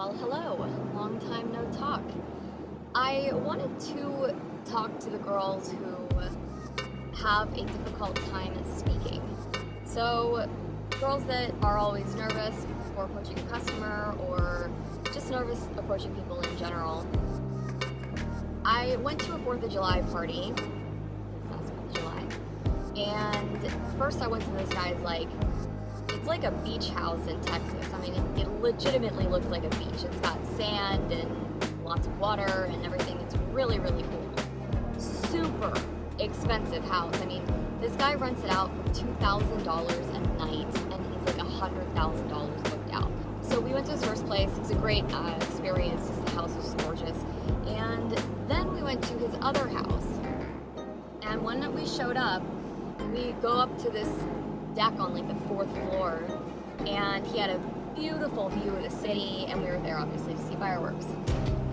Well, hello. Long time no talk. I wanted to talk to the girls who have a difficult time speaking. So, girls that are always nervous before approaching a customer or just nervous approaching people in general. I went to a 4th of July party. It's last 4th of July. And first I went to this guy's it's like a beach house in Texas. I mean, it legitimately looks like a beach. It's got sand and lots of water and everything. It's really, really cool. Super expensive house. I mean, this guy rents it out for $2,000 a night, and he's like $100,000 booked out. So we went to his first place. It was a great experience. The house was gorgeous. And then we went to his other house. And when we showed up, we go up to this deck on like the 4th floor, and he had a beautiful view of the city, and we were there obviously to see fireworks.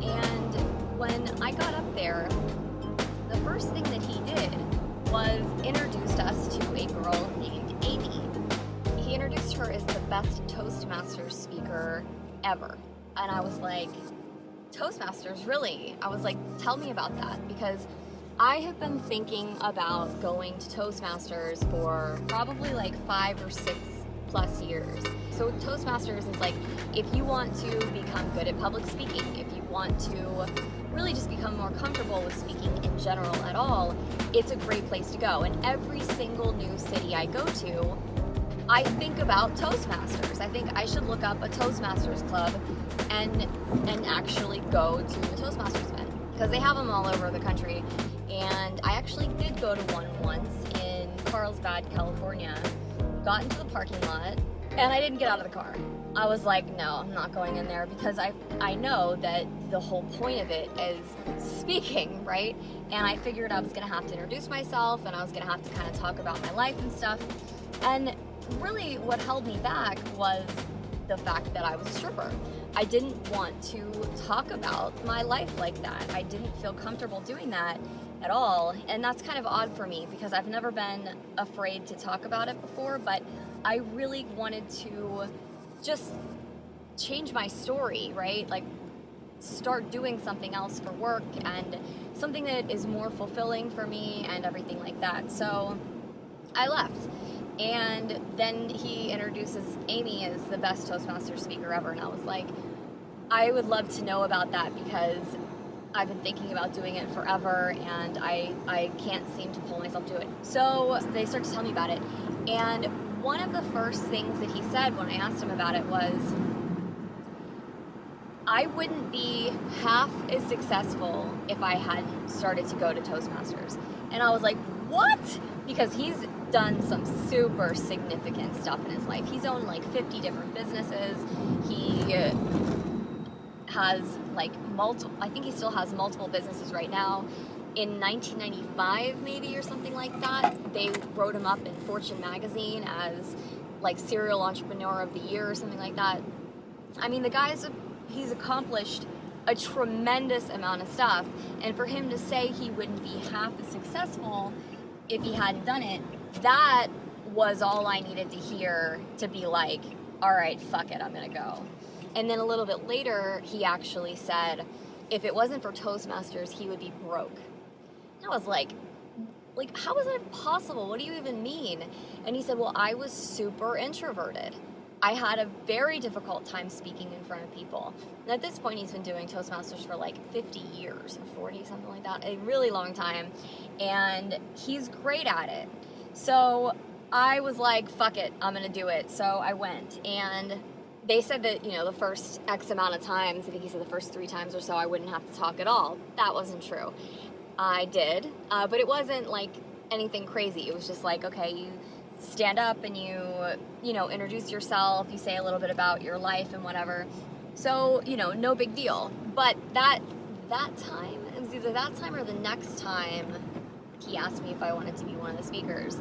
And when I got up there, the first thing that he did was introduced us to a girl named Amy. He introduced her as the best Toastmasters speaker ever. And I was like, Toastmasters, really? I was like, tell me about that, because I have been thinking about going to Toastmasters for probably like 5 or 6 plus years. So Toastmasters is like, if you want to become good at public speaking, if you want to really just become more comfortable with speaking in general at all, it's a great place to go. And every single new city I go to, I think about Toastmasters. I think I should look up a Toastmasters club and actually go to the Toastmasters event, because they have them all over the country. And I actually did go to one once in Carlsbad, California. Got into the parking lot, and I didn't get out of the car. I was like, no, I'm not going in there, because I know that the whole point of it is speaking, right? And I figured I was gonna have to introduce myself, and I was gonna have to kind of talk about my life and stuff. And really what held me back was the fact that I was a stripper. I didn't want to talk about my life like that. I didn't feel comfortable doing that at all. And that's kind of odd for me, because I've never been afraid to talk about it before, but I really wanted to just change my story, right? Like, start doing something else for work and something that is more fulfilling for me and everything like that. So I left. And then he introduces Amy as the best Toastmaster speaker ever. And I was like, I would love to know about that, because I've been thinking about doing it forever, and I can't seem to pull myself to it. So they start to tell me about it. And one of the first things that he said when I asked him about it was, I wouldn't be half as successful if I hadn't started to go to Toastmasters. And I was like, what? Because he's done some super significant stuff in his life. He's owned like 50 different businesses. He has I think he still has multiple businesses right now. In 1995 maybe, or something like that, they wrote him up in Fortune magazine as like serial entrepreneur of the year or something like that. I mean, he's accomplished a tremendous amount of stuff, and for him to say he wouldn't be half as successful if he hadn't done it, that was all I needed to hear to be like, all right, fuck it, I'm gonna go. And then a little bit later, he actually said, if it wasn't for Toastmasters, he would be broke. And I was like, how is that possible? What do you even mean? And he said, well, I was super introverted. I had a very difficult time speaking in front of people. And at this point, he's been doing Toastmasters for like 50 years, 40, something like that, a really long time. And he's great at it. So I was like, fuck it, I'm gonna do it. So I went, and they said that, the first X amount of times, I think he said the first 3 times or so, I wouldn't have to talk at all. That wasn't true. I did, but it wasn't like anything crazy. It was just like, okay, you stand up and you introduce yourself, you say a little bit about your life and whatever. So, no big deal. But that time, it was either that time or the next time, he asked me if I wanted to be one of the speakers.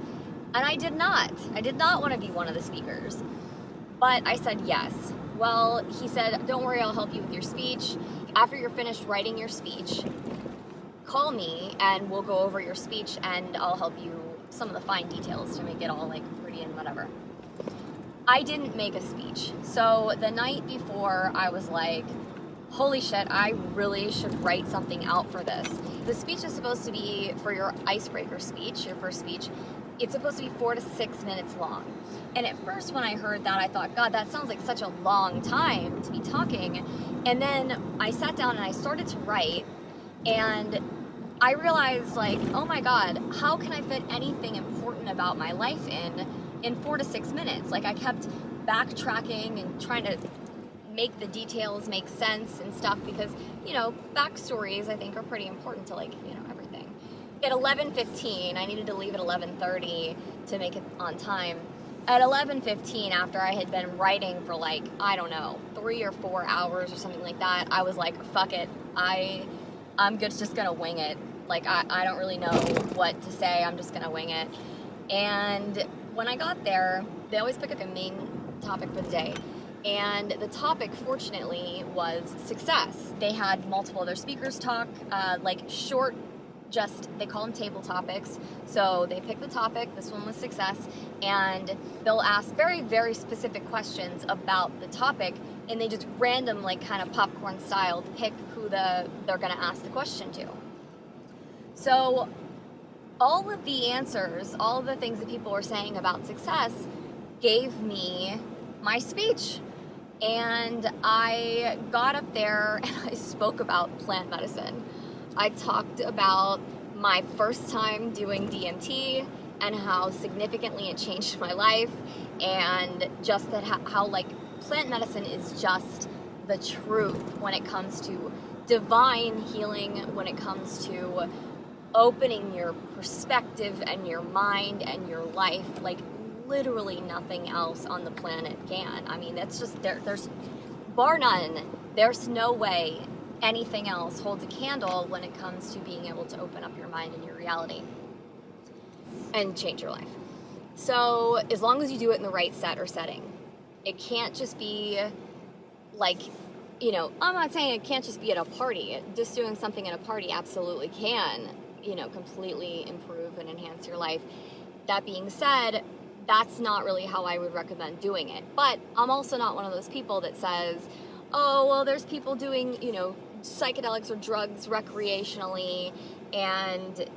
And I did not. I did not want to be one of the speakers. But I said yes. Well, he said, don't worry, I'll help you with your speech. After you're finished writing your speech, call me and we'll go over your speech, and I'll help you some of the fine details to make it all like pretty and whatever. I didn't make a speech. So the night before, I was like, holy shit, I really should write something out for this. The speech is supposed to be, for your icebreaker speech, your first speech, it's supposed to be 4 to 6 minutes long. And at first when I heard that, I thought, God, that sounds like such a long time to be talking. And then I sat down and I started to write, and I realized, like, oh my God, how can I fit anything important about my life in 4 to 6 minutes? Like, I kept backtracking and trying to make the details make sense and stuff, because, you know, backstories I think are pretty important to, like, you know, everything. At 11:15, I needed to leave at 11:30 to make it on time. At 11:15, after I had been writing for, like, I don't know, 3 or 4 hours or something like that, I was like, fuck it, I'm just gonna wing it. Like, I don't really know what to say, I'm just gonna wing it. And when I got there, they always pick like a main topic for the day. And the topic, fortunately, was success. They had multiple other speakers talk, like short, just, they call them table topics. So they pick the topic, this one was success, and they'll ask very, very specific questions about the topic, and they just random, like, kind of popcorn style pick who they're gonna ask the question to. So all of the answers, all of the things that people were saying about success gave me my speech. And I got up there and I spoke about plant medicine. I talked about my first time doing DMT and how significantly it changed my life, and just that how like plant medicine is just the truth when it comes to divine healing, when it comes to opening your perspective and your mind and your life, like literally nothing else on the planet can. I mean, that's just, there's bar none, there's no way anything else holds a candle when it comes to being able to open up your mind and your reality and change your life. So as long as you do it in the right set or setting, it can't just be like, you know, I'm not saying it can't just be at a party. Just doing something at a party absolutely can, you know, completely improve and enhance your life. That being said, that's not really how I would recommend doing it. But I'm also not one of those people that says, oh, well, there's people doing, you know, psychedelics or drugs recreationally, and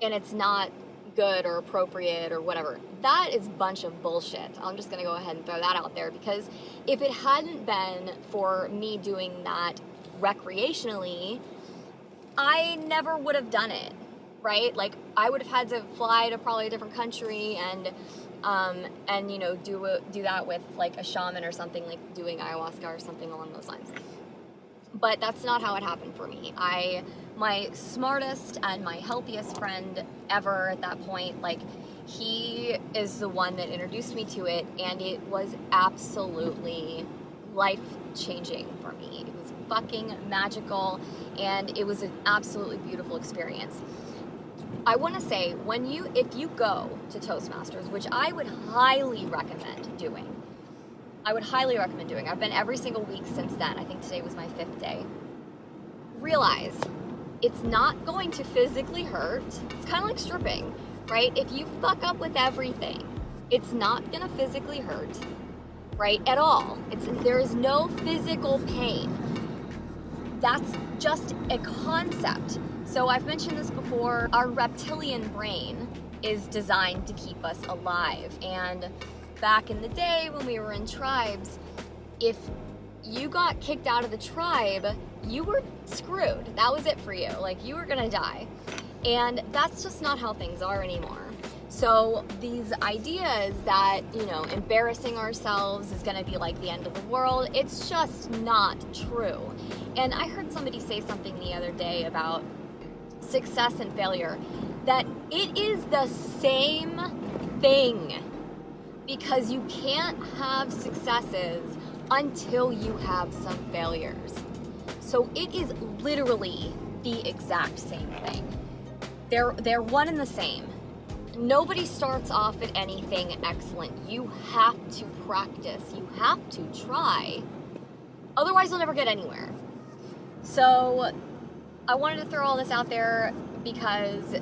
it's not good or appropriate or whatever. That is a bunch of bullshit. I'm just going to go ahead and throw that out there, because if it hadn't been for me doing that recreationally, I never would have done it, right? Like, I would have had to fly to probably a different country and you know, do that with like a shaman or something, like doing ayahuasca or something along those lines. But that's not how it happened for me. My smartest and my healthiest friend ever at that point, like, he is the one that introduced me to it, and it was absolutely life-changing for me. It was fucking magical, and it was an absolutely beautiful experience. I want to say, if you go to Toastmasters, which I would highly recommend doing, I've been every single week since then. I think today was my 5th day. Realize it's not going to physically hurt. It's kind of like stripping, right? If you fuck up with everything, it's not going to physically hurt, right? At all. There is no physical pain. That's just a concept. So I've mentioned this before, our reptilian brain is designed to keep us alive. And back in the day when we were in tribes, if you got kicked out of the tribe, you were screwed. That was it for you. Like, you were gonna die. And that's just not how things are anymore. So these ideas that, you know, embarrassing ourselves is gonna be like the end of the world, it's just not true. And I heard somebody say something the other day about success and failure, that it is the same thing, because you can't have successes until you have some failures. So it is literally the exact same thing. They're one and the same. Nobody starts off at anything excellent. You have to practice. You have to try. Otherwise, you'll never get anywhere. So I wanted to throw all this out there because,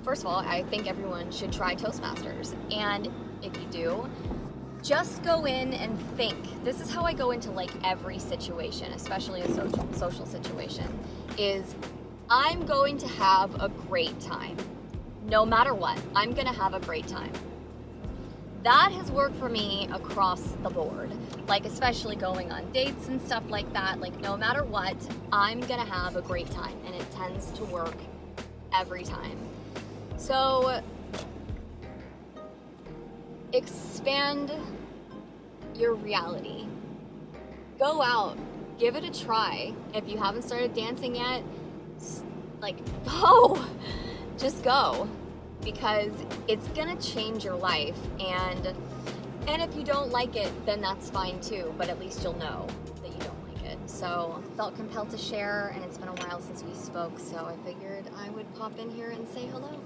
first of all, I think everyone should try Toastmasters. And if you do, just go in and think. This is how I go into like every situation, especially a social situation, is I'm going to have a great time. No matter what, I'm gonna have a great time. That has worked for me across the board, like especially going on dates and stuff like that. Like no matter what, I'm gonna have a great time, and it tends to work every time. So expand your reality. Go out, give it a try. If you haven't started dancing yet, like go, just go. Because it's gonna change your life, and if you don't like it, then that's fine too, but at least you'll know that you don't like it. So felt compelled to share, and it's been a while since we spoke, so I figured I would pop in here and say hello.